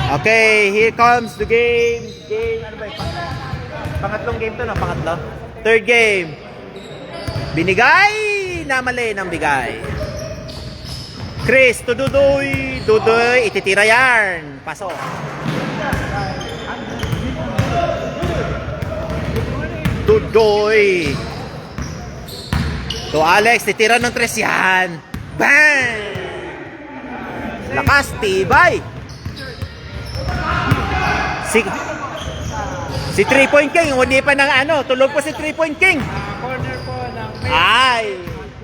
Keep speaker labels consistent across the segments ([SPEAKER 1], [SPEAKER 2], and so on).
[SPEAKER 1] Okay, here comes the game. Ano ba yun? Pangatlong game to, no? Pangatlo? Third game. Binigay na mali ng bigay. Chris to Dudoy. Dudoy, ititira yan. Pasok. Dudoy. To Alex, titira ng 3 yan. Bang! Lakas, tibay. Si 3-point King, hindi pa ng ano, tulog po si 3-point King.
[SPEAKER 2] Corner po ng May
[SPEAKER 1] Ay!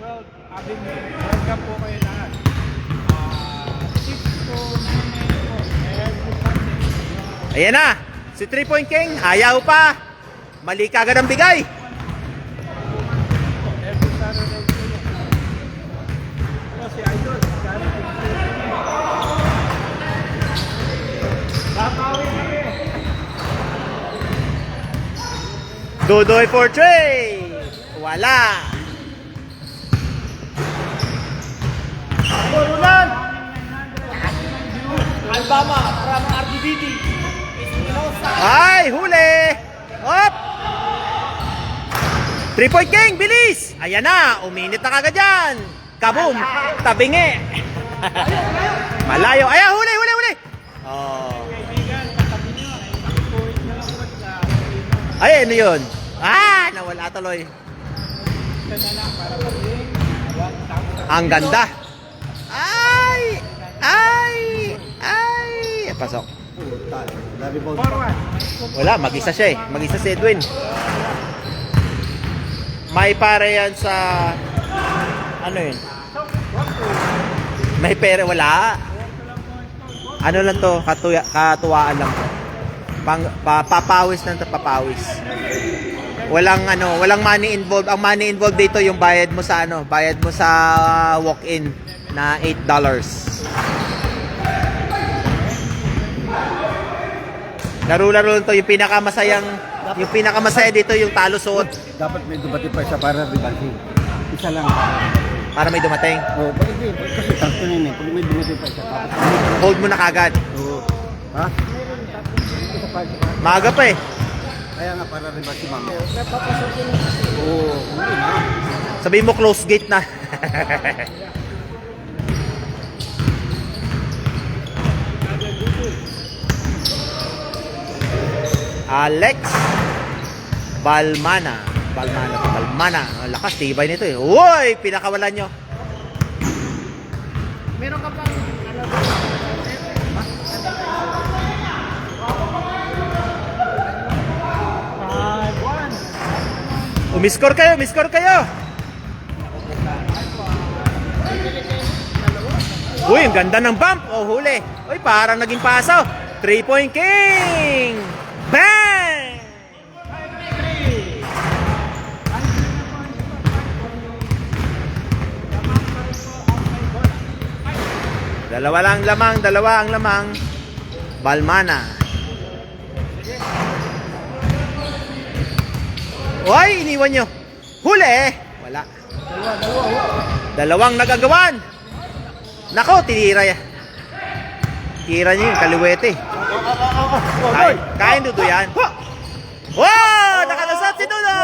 [SPEAKER 2] 12 Avenue. Welcome po kayo lahat. 6 to 9 po.
[SPEAKER 1] Ayan na, si 3-point King, ayaw pa. Mali kagad ang bigay.
[SPEAKER 2] Every Saturday po yun. Ito si Idol. Babawi kami.
[SPEAKER 1] Dudoy for 3. Wala.
[SPEAKER 2] Borulan! Albama from RGBT.
[SPEAKER 1] Ay, huli. Hop. 3-point King, bilis. Ayan na, uminit na kagad yan. Kaboom, tabingi. Malayo. Ayan, huli. Oh.
[SPEAKER 2] Kaibigan, katabi nyo. Ay, point na lang po sa
[SPEAKER 1] Ay, ano yun? Ah, nawala tuloy.
[SPEAKER 2] isa na lang para maging
[SPEAKER 1] Ang ganda. Ay! Pasok.
[SPEAKER 2] forward.
[SPEAKER 1] Wala, mag-isa siya eh. Mag-isa si Edwin. May pare yan sa... Ano yun? May pera, wala. Ano lang to, katuwaan lang to. Papawis lang to, papawis. Walang money involved. Ang money involved dito yung bayad mo sa bayad mo sa walk-in na $8. Laro-laro lang to, yung pinakamasaya dito yung talo suot
[SPEAKER 3] Dapat may dumating pa isa para rebalsing. Isa lang.
[SPEAKER 1] para may dumating.
[SPEAKER 3] Oo, hindi. Kasi takto na yun eh. Pag may dumating pa isa, tapos
[SPEAKER 1] Hold mo na kagad.
[SPEAKER 3] oo. Ha? Isa pa.
[SPEAKER 1] Maaga pa eh.
[SPEAKER 3] Kaya nga para rebalsing mami. Oo, hindi na.
[SPEAKER 1] Sabihin mo close gate na. Alex Balmana. Ang lakas, tibay nito eh. Uy, pinakawalan nyo.
[SPEAKER 2] Meron ka pang ano
[SPEAKER 1] Umiskor kayo. Uy, ang ganda ng bump. Oh, huli. Uy, parang naging paso. 3-point King. Bang! Dalawa ang lamang. Balmana. Uy, iniwan nyo. Huli. Wala. Dalawang nagagawan. Nako, tinira yan. Tira niyo yung kaliwete. Kain Dudo yan. Wow! Nakalasat si Dudo!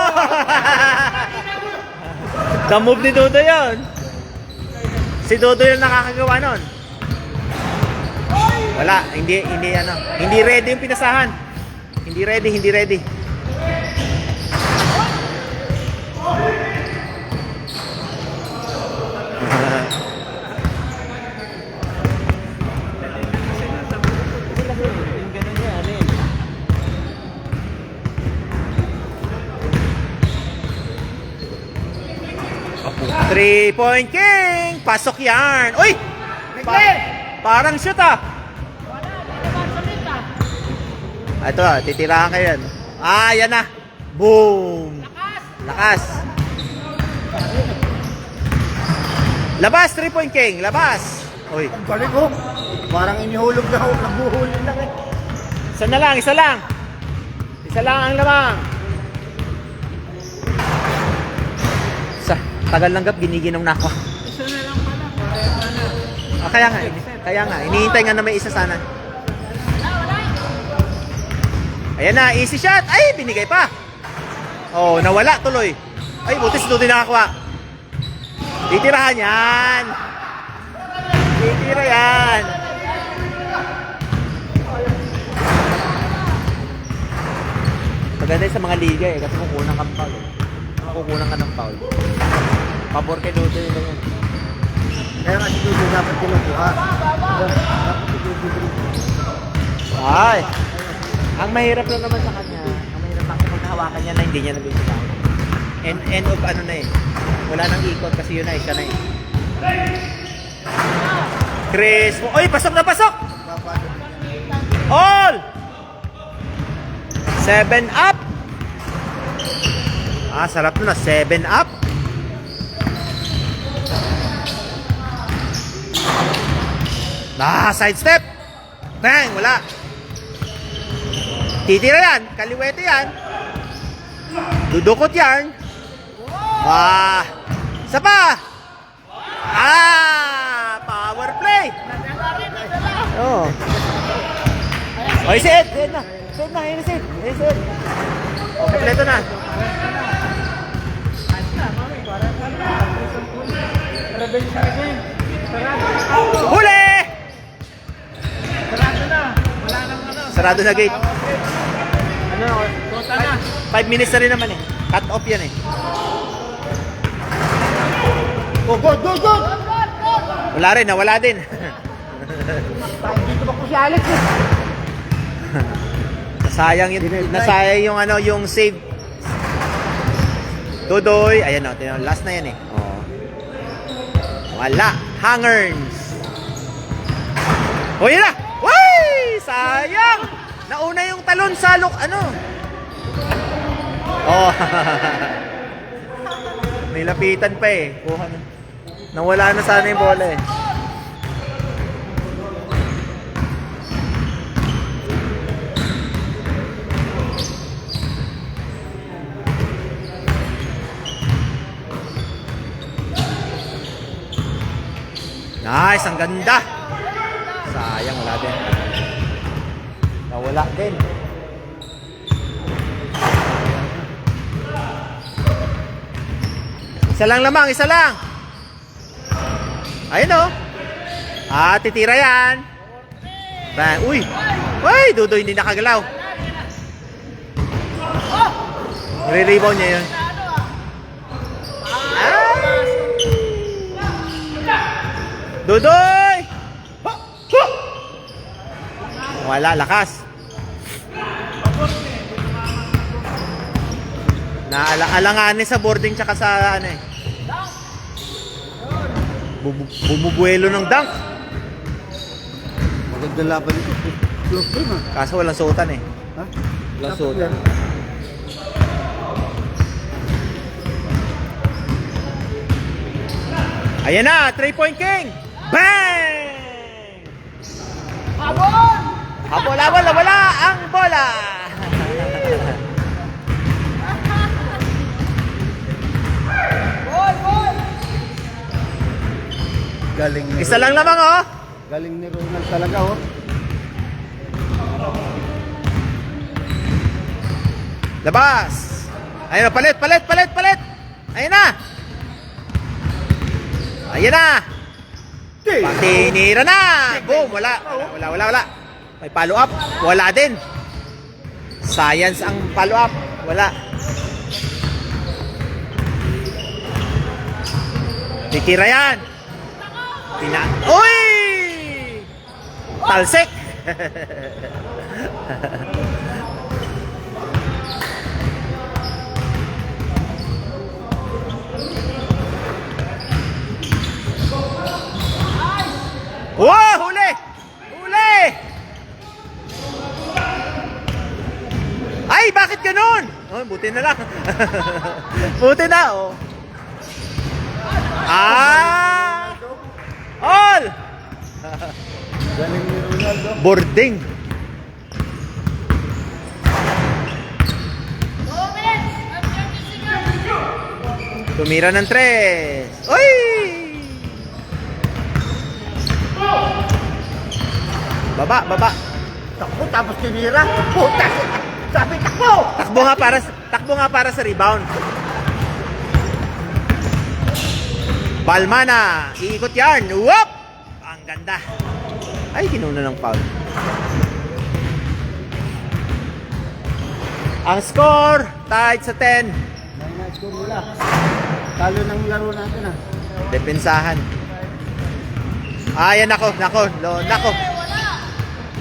[SPEAKER 1] The move ni Dudo yun. Si Dudo yung nakakagawa nun. Wala, hindi ready yung pinasahan. Hindi ready. Three-point King! Pasok yan! Uy! Parang shoot ah! Ito ah, titirahan kayo yan. Ah, yan na! Boom! Lakas! Labas, 3-point King! Labas! Uy!
[SPEAKER 3] Ang galing ko. Parang inihulog na ako. Nabuhulog lang eh.
[SPEAKER 1] Isa lang! Isa lang ang lamang! Tagal lang gap, giniginong na ako.
[SPEAKER 2] Isa na lang pala.
[SPEAKER 1] Kaya nga, hinihintay nga na may isa sana. Ayan na, easy shot. Ay, binigay pa. Oh, nawala tuloy. Ay, buti si Dudoy nakakuha. Titirahan yan. Titira yan. Maganda yun sa mga liga eh, kasi kukunan kang foul eh. Kukunan ka ng foul. Pabor kay Dudoy yun yan.
[SPEAKER 3] Kaya nga si Dudu dapat kinukuha. Dapat si Dudu.
[SPEAKER 1] Ay! Ang mahirap lang naman sa kanya, ang mahirap lang kung hawakan niya na hindi niya nabibigyan. End of ano na eh. Wala nang ikot kasi yun na eh, siya na eh. Chris, oy, pasok na pasok! All! 7 up! Ah, sarap na, 7 up! Ah, side step! Bang! Wala! Titira yan! Kaliwete yan! Dudukot yan! Ah! Isa pa! Ah! Power play! Oh. Oh, si Ed! Ed na! Ed na! Ed na! Ed na! Oh, kompleto na! Huli! Sarado na gate.
[SPEAKER 2] Ano, kota na.
[SPEAKER 1] 5 minutes na rin naman eh. Cut off yan eh.
[SPEAKER 3] Go, go, go, go!
[SPEAKER 1] Wala rin, nawala din.
[SPEAKER 3] Dito ba ko si Alex eh?
[SPEAKER 1] Nasayang yung ano, yung save. Dudoy, ayan o, last na yan eh. Oh. Wala, hangers. Oh, yun na! Way! Sayang! Nauna yung talon sa ano? Oh. May lapitan pa eh. Kuha na. Nawala na sana yung bola eh. Nice, ang ganda. Sayang, wala din. Nawala din. Isa lang lamang, isa lang. Ayun o. Ah, titira yan. Bang, uy. Uy, Dudoy hindi nakagalaw. Re-rebound niya yun. Dudoy! Wala, lakas. Naalanganin sa boarding tsaka sa ano eh. Bumubuelo ng dunk.
[SPEAKER 3] Maganda laban ito. Close game ah.
[SPEAKER 1] Kaso walang suotan eh.
[SPEAKER 3] Ha?
[SPEAKER 1] Walang suotan. Ayan na, 3-point king! Bang! Habol, wala ang bola!
[SPEAKER 3] Galing ni
[SPEAKER 1] Isa lang lamang oh!
[SPEAKER 3] Galing ni Ronald talaga oh.
[SPEAKER 1] Labas! Ayun na, palit! Ayun na! Ayun na! Patinira na! Boom! Wala! May follow up? Wala din! Science ang follow up. Wala. Titira yan! Uy! Talsik! Wow! Huli! Ay! Bakit ganun? Oh, buti na lang. Buti na, oh. Ah! All!
[SPEAKER 3] Galing ni Ronaldo.
[SPEAKER 1] Boarding. Tumira ng 3. Uy! Baba.
[SPEAKER 3] Takbo tapos tinira. Putas!
[SPEAKER 2] Sabi, takbo!
[SPEAKER 1] Takbo nga para sa rebound. Balmana, iikot yan. Whoop! Ang ganda. Ay, kinuna ng foul. Ang score, tied sa 10.
[SPEAKER 3] Nice score nila. Talo ng laro natin ah.
[SPEAKER 1] Depensahan. Ayan, nako.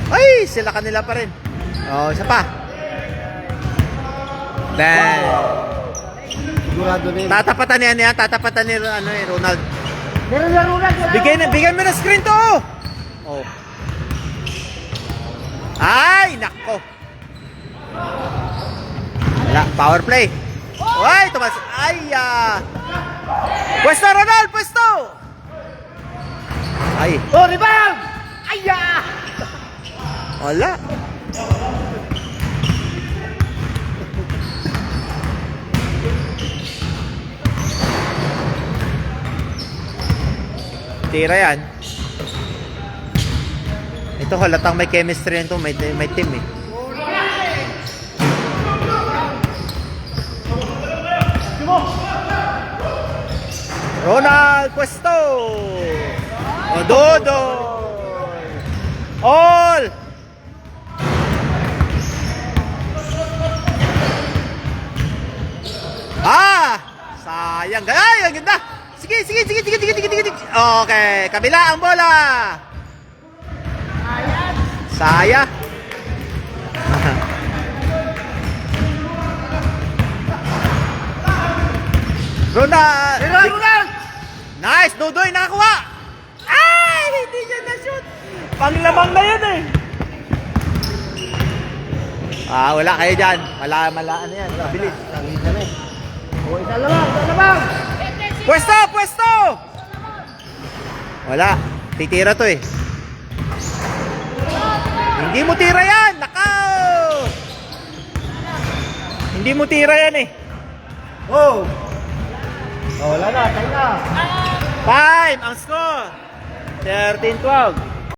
[SPEAKER 1] Ay, sila kanila pa rin. Oh, isa pa. Then,
[SPEAKER 3] Sigurado na yun.
[SPEAKER 1] tatapatan ni Ronald.
[SPEAKER 2] Meron laro na.
[SPEAKER 1] Bigyan mo ng screen to. Oh. Ay, nako. Wala, power play. Ay, tumas. Ay, Pwesto, Ronald, pwesto. Ay,
[SPEAKER 2] Oh, rebound! Aya!
[SPEAKER 1] wala. Tira yan. Ito halatang may chemistry nito, may team eh. Ronald Puesto. Ododo. All. Sayang. Ay, ang ganda. Sige. Okay, kabila ang bola. Saya. Ronald. Nice, Dudoy, nakakuha. Ay, hindi niya na-shoot. Panglamang na yan eh. Wala kayo dyan. Mala, ano yan. Bilis.
[SPEAKER 3] Nakita na eh.
[SPEAKER 2] Oh, isa lamang!
[SPEAKER 1] Pwesto! Wala. Titira to eh. Hindi mo tira yan. Nakaw! Hindi mo tira yan eh.
[SPEAKER 3] Oh! Oh, wala na. Tayo na.
[SPEAKER 1] Time ang score. 13-12.